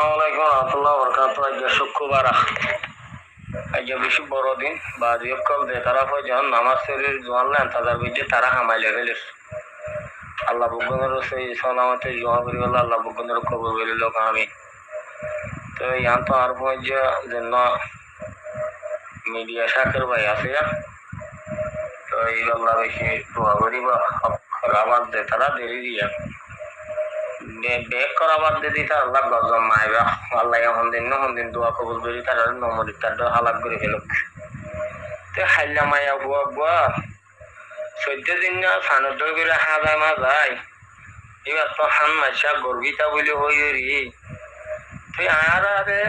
আসসালামু আলাইকুম রহমতুল্লাহ বরকাত। আজ শুক্রবার, আজ বেশি বড়দিন বা যখন তারা যখন নামাজ শরীর জোয়ানলেন তাদের বিজে তারা হামাইলে ফেলিস আল্লাহ বুগনের সেই সালামতে জমা করি বলে আল্লাহ বুগনের খবর বেরিল আমি তো ইয়ান তো আর জন্য মিডিয়া শাকের ভাই আছে তো এই আল্লাহ বেশি দোয়া করি বা আবার দে তারা দেরি দিয়া বেক করা বাদ দিয়ে দিতে আল্লাহ গজম মাইবা আল্লাহ হন্দিন দোয়া কবুল করি তার নমরি তার হালাক করে ফেলুক তো হাইলা মায়া বুয়া বুয়া 14 দিন না সানদ করে হাজা মা যায় এবার তো হান মাসা গর্বিতা বলে হই রি তুই আর আরে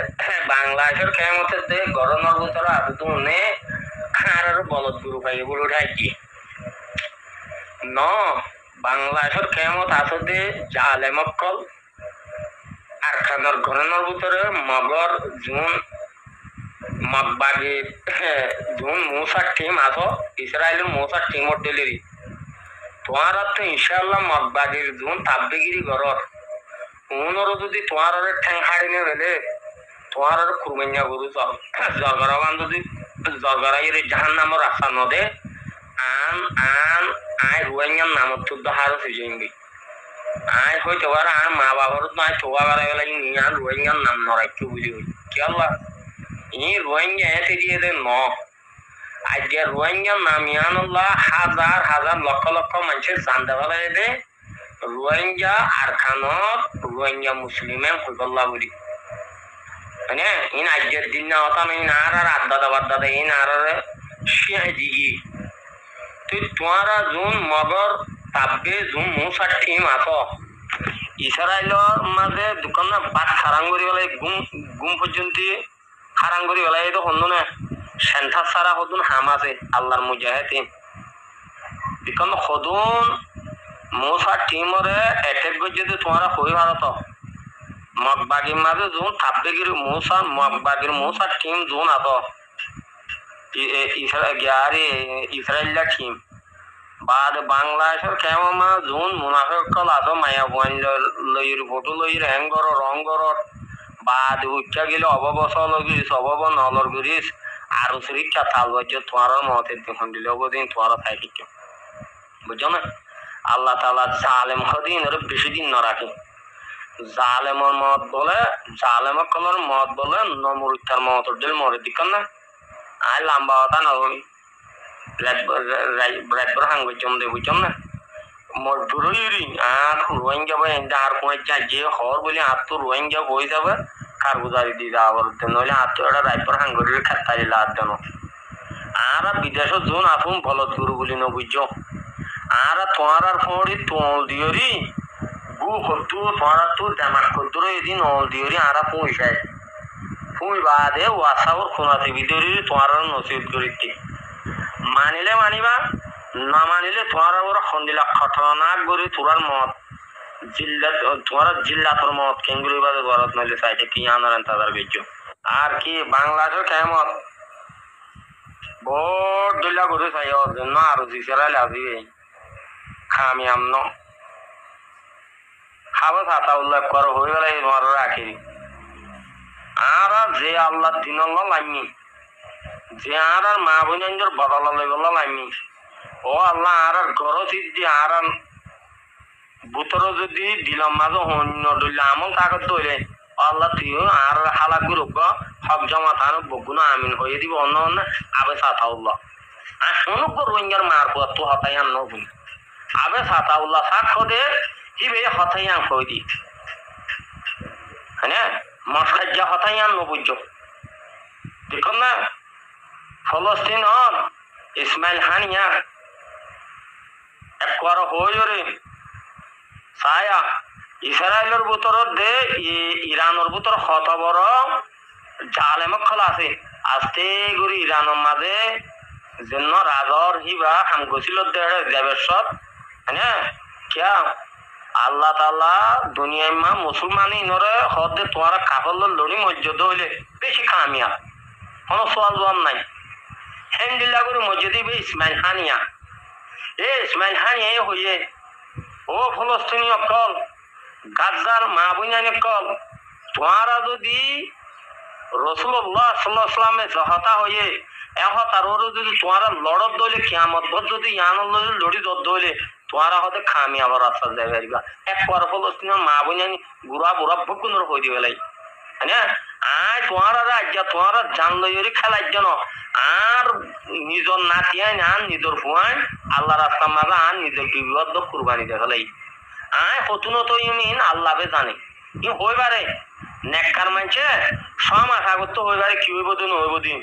বাংলাদেশের কেমতের দে গরমের ভিতরে আছে তো নে আর বলদ গুরু পাই বলে উঠাইছি ন বাংলাদেশের কেমত আছে দে জালে মক্কল আর খানার ঘরের ভিতরে মগর জুন মগবাগি জুন মৌসার টিম আছো ইসরায়েলের মৌসার টিমর ডেলিরি তোমার তো ইনশাল্লাহ মগবাগির জুন তাব্বিগিরি ঘরর উনরও যদি তোমার ঠ্যাং হাড়ি নিয়ে গেলে তোমার কুরবাইয়া গরু জগরাবান যদি জগরাইয়ের জাহান নামর রাস্তা নদে আন আন আয় রুয়াইয়ার নামত তুদ্দ হারো সুজেঙ্গি আয় হইতে পারে আর মা বাবার তো আয় তোয়া করা গেলে আর রোহিঙ্গার নাম নরাইকে বুঝি হই কি আল্লাহ ই রোহিঙ্গা এতে দিয়ে দে ন আজকে রোহিঙ্গার নাম ইয়ান আল্লাহ হাজার হাজার লক্ষ লক্ষ মানুষের জানতে পারে দে রোহিঙ্গা আর খানত রোহিঙ্গা মুসলিমে হইবল্লা বলি মানে ইন আজকের দিন না হতাম ইন আর আড্ডা বাড্ডা ইন আর শিয়া দিগি তুই তোমারা জুন মগর তাব্বে জুম মৌসার টিম আছো ইসরায়েলের মাঝে দোকান বাদ খারাং করি বেলায় গুম পর্যন্ত খারাং করি বেলায় এই তো হন্দ না সেন্টার সারা হদুন হাম আছে আল্লাহর মুজাহিদ দোকান হদুন মৌসার টিমরে অ্যাটাক করে যদি তোমারা হই ভারত মগবাগির মাঝে জুন তাব্বেগির মৌসার মগবাগির মৌসার টিম জুন আছো ইসরায়েলের টিম বাদ বাংলাদেশের কেমন জুন মুনাফেক কল আছো মায়া বইন লইর ফটো লইর হ্যাঙ্গর রং গরর বাদ উচ্চা গেলে অববস লগিস অবব নলর গরিস আর শরীরটা তাল বাজ্য তোমার মতের দেখুন দিলে অবদিন তোমার থাকি কেউ বুঝছো না আল্লাহ তালা জালেম হদিন ওর বেশি দিন ন রাখে জালেমর মত বলে জালেমর কলর মত বলে নমরুত্তার মত দিল মরে দিকন না আয় লম্বা হতা না হই রাতবার হাঙ্গর জমদে বুঝছম না মজদুরি আর রোহিঙ্গা বই আর কোন যে হর বলে আর তো রোহিঙ্গা বই যাবে কারগুজারি দিয়ে যাওয়ার নইলে আর তো এটা রাতবার হাঙ্গরের খাতারি লাদ দেন আর বিদেশ জোন আসুন বলদ গুরু বলি ন বুঝছো আর তোমার আর ফোঁড়ি তোল দিওরি গু হতু তোমার তো দেমাক করতো এদিন অল দিওরি আর পয়সায় ফুই বাদে ওয়াসাবর খোনাতে ভিতরে তোমার নসিহত করিতে মানিলে মানিবা না মানিলে তোমার ওরা সন্দিলা খতরনাক করে তোরার মত জিল্লা তোমার জিল্লা তোর মত কেঙ্গুরি বাদে গরত নইলে চাইতে কি আনারেন তাদের বেচ আর কি বাংলাদেশের কেমত বড় দিল্লা করে চাই ওর জন্য আরো জিসেরাইলে আসবে খামি আমন খাবো ছাতা উল্লেখ করো হয়ে গেলে তোমার রাখি আর যে আল্লাহ দিন লাইনি যে আর মা বোনের বদলা লইবলা লাইনি ও আল্লাহ আর ঘর সিদ্ধি আর বুতর যদি দিলাম মাঝে অন্য দইলে আমল কাগজ ধরে আল্লাহ তুইও আর হালাক গুরুক হক জমা থানো বগুন আমিন হয়ে দিব অন্য অন্য আবে সাতাউল্লাহ আর শুনুক রোহিঙ্গার মার পর তো হতাই আন নবুন আবে সাতাউল্লাহ সাক্ষ্য দে হিবে হতাই আন হয়ে দি হ্যাঁ মস্কাজ্জা হতাই আন নবুজ দেখুন না ফলস্তিন হন ইসমাইল হানিয়া একবার হয়ে ছায়া ইসরায়েলের ভিতর দে ইরানের ভিতর কত বড় জালেমক খোলা আছে আস্তে করে ইরানের মাঝে জন্য রাজর হিবা হাম গছিল দেবেশ্বর হ্যাঁ কিয়া আল্লাহ তালা দুনিয়ায় মা মুসলমান ইনরে হদে তোমার কাপড় লড়ি মসজিদ হইলে বেশি কামিয়া কোনো সোয়াল জবাব নাই হেন্দিল্লা করে মসজিদ ইসমাইল হানিয়া ইসমাইল হানিয়া হইয়ে ও ফলস্তিনি অকল গাজার মা বুঝানি অকল তোমারা যদি রসুল্লাহ সাল্লাল্লাহু আলাইহি ওয়াসাল্লামে জহতা হয়ে এহতারও যদি তোমারা লড়ত দইলে কিয়ামত ভর যদি ইয়ান লড়ি দত দইলে তোমারা হতে খামি আবার রাস্তা যাবে আসবা এক পর ফলস্তিনের মা বোনানি বুড়া বুড়া ভুকুনর হয়ে দিবে লাই হ্যাঁ আয় তোমারা রাজ্যা তোমারা জানলো খেলাই যেন আর নিজের নাতিয়ান আন নিজের ফুয়ান আল্লাহ রাস্তা মাঝে আন নিজের বিবদ্ধ কুরবানি দেখালাই আয় হতুন তো ইমিন আল্লাহ জানে ই হইবারে নেককার মানছে সমাজ আগত তো হইবারে কি হইব দিন হইব দিন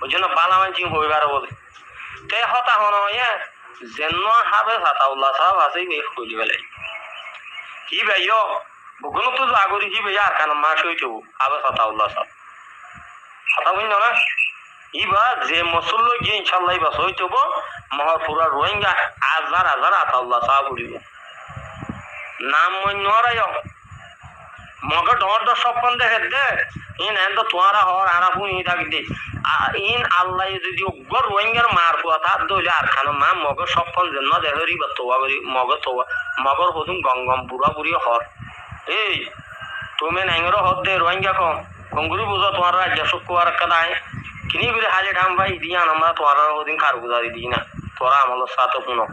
ওই জন্য বালা মানছি হইবারে বলে তে হতা হন যেন হাবে সাতাউল্লাহ সাহেব আছে হই দিবে লাই কি ভাইও বগুনো তো আগরি কি ভাইয়া আর কান মাস হইতো হাবে সাতাউল্লাহ সাহেব কথা বুঝল না ইবা যে মসল্ল গিয়ে ইনশাল্লাহ ইবা হইতো মহাপুরা রোহিঙ্গা হাজার হাজার আতাউল্লাহ সাহেব উড়িব নাম মন্যরাই মগে ডর ডর সপন দেখে দে ইন এন্ড তোয়ারা হর আরাফু ই থাকি দে ইন আল্লাহ যদি অগ্র রোহিঙ্গার মার পুয়া তার দইলে আর খানো মা মগে সপন যেন দেহরি বা তোয়া করি মগে তোয়া মগর হতুন গঙ্গম বুড়া বুড়ি হর এই তুমি নাইঙ্গর হর দে রোহিঙ্গা কম কঙ্গুরি বুঝো তোমার রাজ্য শুক্রবার কাদায় কিনি করে হাজে ঢাম ভাই দিয়া আমরা তোমার ওদিন কারগুজারি দিই না তোরা আমলের সাথে শুনো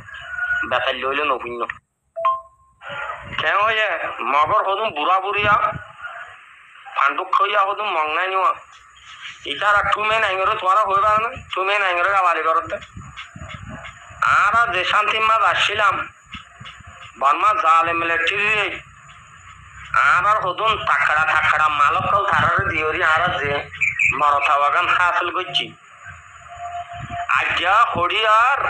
বেতাল লইলে নপুণ্য কেন হয়ে মগর হতুন বুড়া বুড়িয়া ফান্ডুক খাইয়া হতুন মংনাই নিওয়া ইটার তুমি নাইঙ্গরে তোমারা হইবা না তুমি নাইঙ্গরে গাবালি করতে আর যে শান্তি মাছ আসছিলাম বর্মা জালে মিলিটারি আর হতুন তাকড়া তাকড়া মালকল ধারার দিওরি আর যে মারথা বাগান হাসিল করছি আজ্ঞা হরিয়ার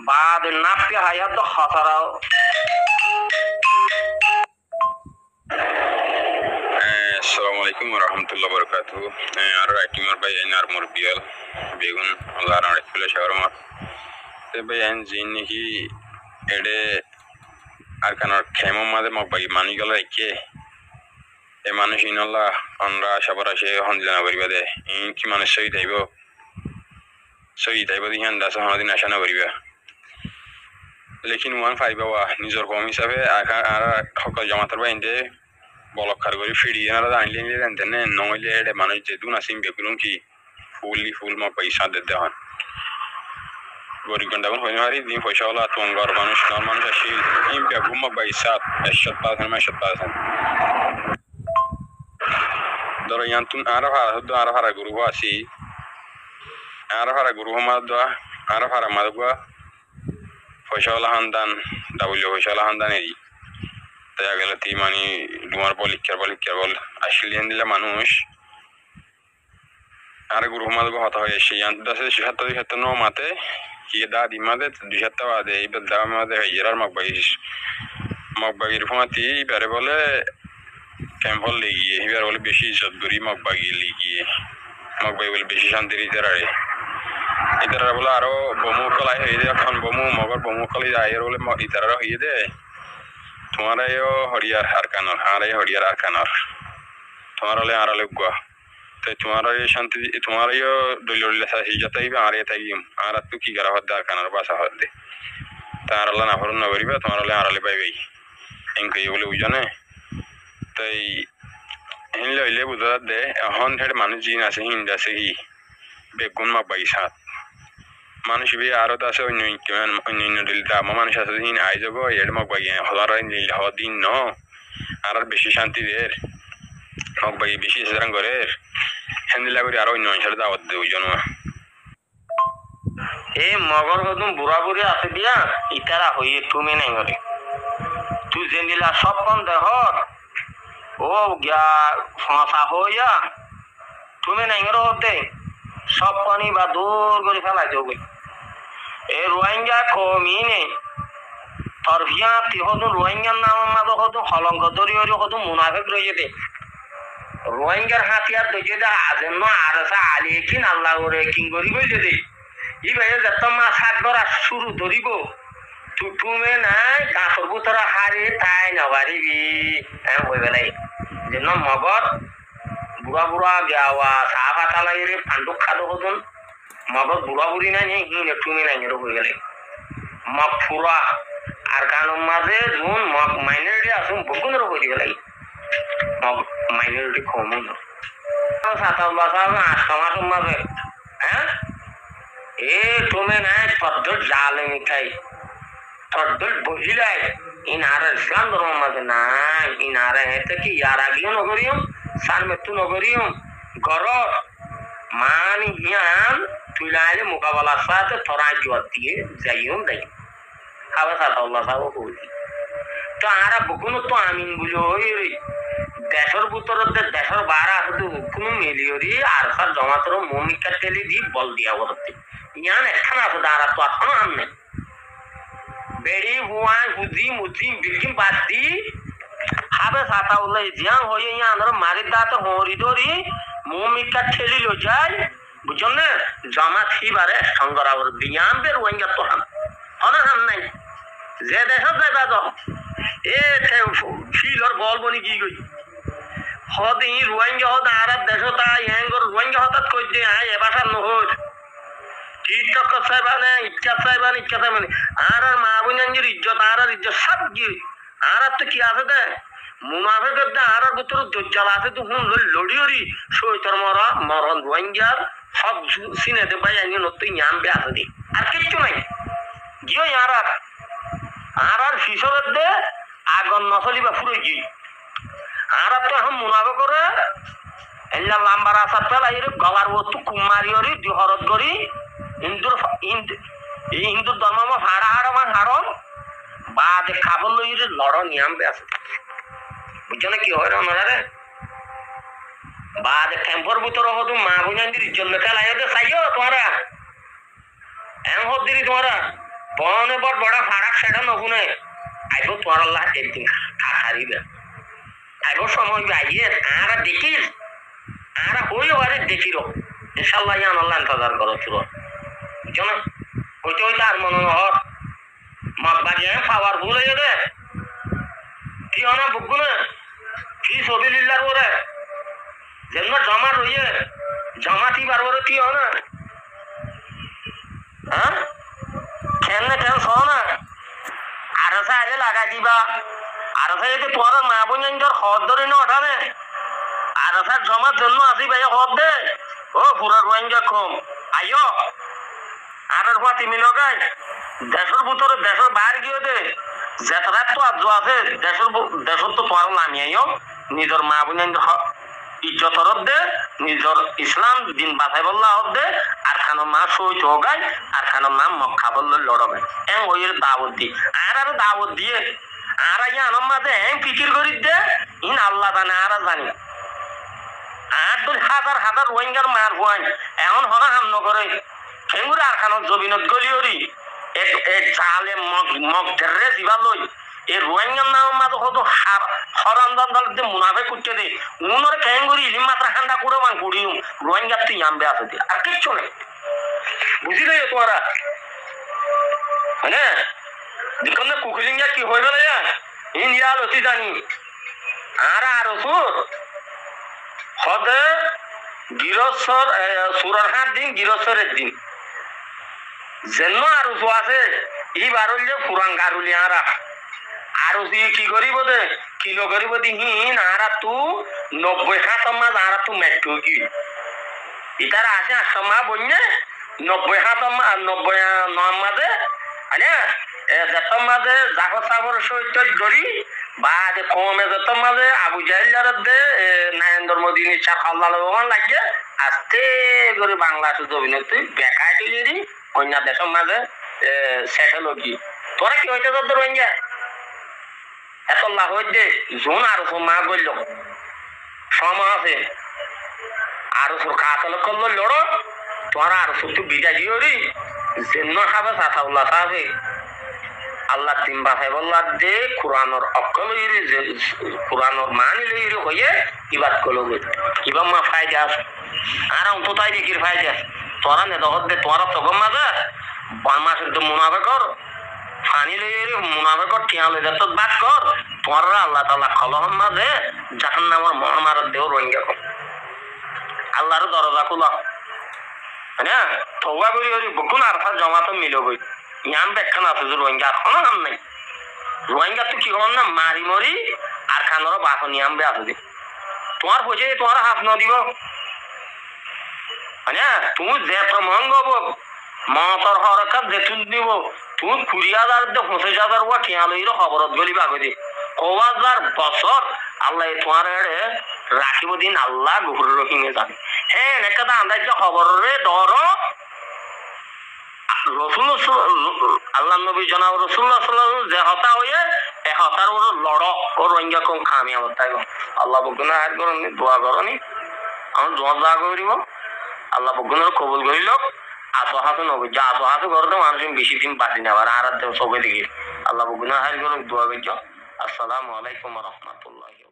বাদ নাপি হায়াত তো খতরাও আসসালামু আলাইকুম ওয়া রাহমাতুল্লাহি ওয়া বারাকাতুহু আর রাকিমার ভাই আর মুরবিয়াল বেগুন আল্লাহ রাখলে শহরমা তে ভাই এন জিনহি এডে আর কানার খেমো মাদে মবাই মানি গেল একে এ মানুষ ইনাল্লাহ আমরা সবার আসে হনজনা করিবা দে ইন কি মানুষ সই দাইব দিহান দাস হনদিন আশা না করিবা লেকিন ওয়ান ফাইবা ওয়া নিজর কম হিসাবে আর সকল জামাতার বাইন্দে বলকার করে ফিরি এনারা আনলে নিলে জানতেন নইলে এডে মানুষ যে দুন আসিম বেগুন কি ফুল মা পয়সা দিতে হন গরিব গন্ডাগুন হইনি হারি দিন পয়সা হলো তোমার মানুষ আসিল ইম বেগুন মা পয়সা 100% ধরো ইয়ান তুন আর হারা গুরু আসি আর হারা গুরু মা দোয়া আর হারা মা দোয়া পয়সা হলো হান্দান ডাবল পয়সা হলো হান্দান এরি তাই গেলে তি মানে তোমার পলিক্ষার বল আসলিয়ান দিলে মানুষ আর গুরু মাদ হতা হয়ে এসে দাসে 279 মাতে কি দাদি মাদে 200 বাদে এইবার দাম মাদে হইয়ার মগবাগির ফমাতি বারে বলে ক্যাম্পল লিগিয়ে এবার বলে বেশি ইজ্জত করি মগবাগি লিগিয়ে মগবাগি বলে বেশি শান্তির ইদারে ইদারা বলে আরো বমু কলাই হয়ে যায় এখন মগর বমু কলাই যায় বলে ইদারা হয়ে দে তোমার হরিয়ার আরকানর হরিয়ার আরকানর তোমার হলে আর গুয়া তাই তোমার শান্তি তোমার দলীয় যাতাই আর তাইম আর তো কি করা হদ্দে আরকানর বাসা হদ্দে তার আল্লাহ না হরণ না করিবা তোমার হলে আড়ালে পাইবেই এনকে বলে বুঝনে তাই হিনলে হইলে বুঝা দে এখন হেড মানুষ জিন আছে হিন্দ আছে হি বেগুন মা পয়সা মানুষ বি আরো আছে অন্য দিলটা আমার মানুষ আছে দিন আই যাব এর মগবাগি হলার দিন ন আর বেশি শান্তি দের মগবাগি বেশি সেরাং করে হ্যান্দিলা করে আরো অন্য অঞ্চলে দাওয়াত দেব জন এই মগর হতুন বুড়া বুড়ি আছে দিয়া ইতারা হইয়ে তুমি নাই করে তুই যে দিলা সপন দেহ ও গিয়া ফাঁসা হইয়া তুমি নাই করে হতে সব পানি বা দূর করে ফেলাই দেবে এ রোহিঙ্গা কমিনে তরফিয়া হতুন রোহিঙ্গার নাম মাঝে হতুন হলঙ্ক দরি হতুন মুনাফেক রয়েছে দে রোহিঙ্গার হাতিয়ার দইছে দে আজন্য আর আলি কিন আল্লাহ করে কিং করি বলছে দে ই ভাই যত মাছ হাত ধরা শুরু ধরিব তুমে নাই গাছর বুতরা হারি তাই নবারিবি হ্যাঁ হয়ে গেলাই যেন মগর বুড়া বুড়া গাওয়া চাহ পাতা লাগে ফান্ডুক খাদো হতুন মগর বুড়া বুড়ি নাই হিনে তুমি নাই হয়ে গেলে মগ ফুরা আর গানের মাঝে যোন মগ মাইনরিটি আসুন বকুনের হয়ে গেলাই মাইনরিটি কমন সাতাল্লাহ সাহেব আসামা তোমাকে হ্যাঁ এ তুমি নাই তদ্দুর জালে মিঠাই তদ্দুর বহিলাই ইনারা ইসলাম ধর্ম মাঝে নাই ইনারা হেতে কি ইয়ার আগেও নগরীয় সার মৃত্যু নগরীয় গরর মান হিয়ান তুইলাইলে মোকাবেলার সাথে তোরা জোয়ার দিয়ে যাইও দেয় খাবে সাতাল্লাহ সাহেব কইছি তো আরা বকুনো তো আমিন বুঝো ওই দেশের ভিতরে দেশের বারা আছে কোনো মিলিয়রি আর সার জমাতর মমিকা তেলি দি বল দিয়া বলতে ইয়ান একখানা আছে দাঁড়া তো এখনো আম নেই বেড়ি হুয়াই হুদি মুদি বিল্ডিং বাদ দি খাবে সাতাল্লাহ জিয়াং হয়ে ইয়ান মারির দাঁতে হরি ধরি মমিকা ঠেলি লো যায় বুঝছেন না জমাত হিবারে সংগরাবর বিয়াম বের ওয়াঙ্গা তো হাম অনা হাম নাই যে দেশত যাইবা যাও এ ফিলর বল বনি কি গই হদ ই রোহিঙ্গা হদ আরব দেশত হ্যাঙ্গর রোহিঙ্গা হঠাৎ কই দে আয় এবাসা নহর টিকটক চাইবানে ইচ্ছা চাইবানে আর মা বোনের ইজ্জত আর ইজ্জত সব গিয়ে আর তো কি আছে দে মুনাফে করতে আর ভিতর দজ্জাল আছে তো হুন লড়িওরি সৈতর মরণ রোহিঙ্গার সব সিনেতে পাই আনি নতুন ইয়াম বে আছে দি আর কিচ্ছু নাই জিও আর ফিসরের দে আগন নচলিবা ফুরে গিয়ে আর তো এখন মুনাফে করে এল্লা লাম্বার আসার পেলাই গলার বস্তু কুমারিয়রি দিহরত করি হিন্দুর ধর্ম হাড়া হাড়ন বা যে খাবল লই লড় নিয়াম বে আছে বুঝছো না কি হয় রে বা যে ক্যাম্পর ভিতরে হতো মা বোনের ইজ্জত খেলাই হতে চাইও তোমরা এম হদিরি তোমরা বনে বড় বড় ফারাক সেটা নহুনে আইব তোর আল্লাহ একদিন খারিবে আইব সময় আইয়ে আর দেখিস আর হই আরে দেখিরো ইনশাআল্লাহ ইয়ান আল্লাহ ইন্তজার করো চুরো বুঝছো না হইতে হইতে আর মনে হর মগবাজে পাওয়ারফুল হয়ে দে কি হনা বুকু না কি সবিলিল্লাহর ওরে যেন জমা রইয়ে জমাতি বারবার কি হনা হ্যাঁ খেল না খেল সহ না আরো সাইলে লাগাই দিবা আরো সাইলে তোর মা বোন হদ ধরে না ওঠানে আরো সার জমার জন্য আসি ভাই হদ দে ও পুরা রোহিঙ্গা কম আইও আর পাতি মিলগাই দেশের ভিতরে দেশের বাইরে গিয়ে দে যেতরা তো আজ আছে দেশের তো তোর নামি আইও নিজের মা বোন ইজ্জত দে নিজের ইসলাম দিন বাঁচাই বললা হদ দে আর খানো মা সইত হোগাই আর খানো মা মক্কা বললে লড়বে এম ওই দাওয়াত দি আর দাওয়াত দিয়ে আর আইয়া আনম মাঝে এম ফিকির করি দে ইন আল্লাহ জানে আর জানি আর দুই হাজার হাজার রোহিঙ্গার মার হুয়াই এখন হরা হাম নগরে খেঙ্গুর আর খানো জবিনত গলিয়রি এক জালে মগ ধরে দিবা লই এই রোহিঙ্গার নাম মাঝে হতো হরান্দান দলতে মুনাফে করতে দে উনর খেঙ্গুরি ইলিম মাত্র ঠান্ডা করে মান কুড়িম রোহিঙ্গার তুই আমবে আছে দে আর কিচ্ছু নেই বুঝিলে তোরা হ্যাঁ দেখুন না কুকুলিঙ্গা কি হয়ে গেল ইন্ডিয়া লতি জানি আর সুর হদে গিরস্বর সুরার হাত দিন গিরস্বরের দিন যেন আর আছে ই বারুল পুরান গারুলি আর কি করিব দে কিলো করিব দিহীন আর তু 90 হাত মাছ আর তু মেট্রো কি ইতার আছে 800 মা বন্যে 90 হাত 90 নম মাঝে হ্যাঁ যত মাঝে জাগর সাগর সহিত ধরি বা যে কমে যত মাঝে আবু জাহিল দে নরেন্দ্র মোদী নিচার খাল্লা লগন লাগে আস্তে করে বাংলাদেশ জমিনে তুই বেকার দিলি অন্য দেশের মাঝে সেটেল কি তোরা কি হইতে তোর রোহিঙ্গা এত লাভ হইতে জোন আর মা বলল সময় আছে আর খাতল করলো লড়ো তোরা আর তুই বিদায় দিও রে যেন খাবে সাসাউল্লাহ সাহেবে আল্লাহ তিন বাসাই বললা দে কোরআনর অক্কল কোরআনর মানি লইরে হয়ে ইবাদ করলো কিবা মা ফায়দা আছে আর অন্ততাই দেখির ফায়দা তোরা নে দহত দে তোরা তগম মাঝে মাসের তো মুনাফে কর ফানি লইরে মুনাফে কর টিয়া লই যত বাদ কর তোরা আল্লাহ তাআলা খলহম মাঝে জাহান্নামের মহামার দেও রোহিঙ্গা কর আল্লাহর দরজা খোলা হ্যাঁ তওবা করি করি বকুন আর জমা তো মিলো বই ইয়াম ব্যাখ্যান আছে যে রোহিঙ্গা কোনো নাম নাই রোহিঙ্গা তো কি হন না মারি মরি আর খানোর বাসন ইয়াম বে আছে তোমার পয়সা তোমার হাত ন দিব মানে তুমি যেত মহঙ্গ হব মাতর হরকাত যেতুন দিব তুমি 20,000 25,000 ওয়া খেয়ালইর খবরত গলি বাগদি কওয়াজার বছর আল্লাহ তোমার এড়ে রাখিব দিন আল্লাহ গফুর রহিমে যাবে হ্যাঁ একটা আন্দাজ খবর রে ডর রসুল আল্লাহ নবী জনাব রসুল্লাহ সাল্লাল্লাহু যে হতা হয়ে এ হতার ওর লড় ও রোহিঙ্গা কম খামি আমার তাই আল্লাহ বকুনা হাত করনি দোয়া করনি আমার দোয়া দোয়া করিব আল্লাহ বকুনের কবুল করিল আসহাতে নবী যা আসহাতে করতে মানুষ বেশি দিন বাঁচি না আর সবাই দিকে আল্লাহ বকুনা হাত করুন দোয়া করছ আসসালামু আলাইকুম ওয়া রাহমাতুল্লাহি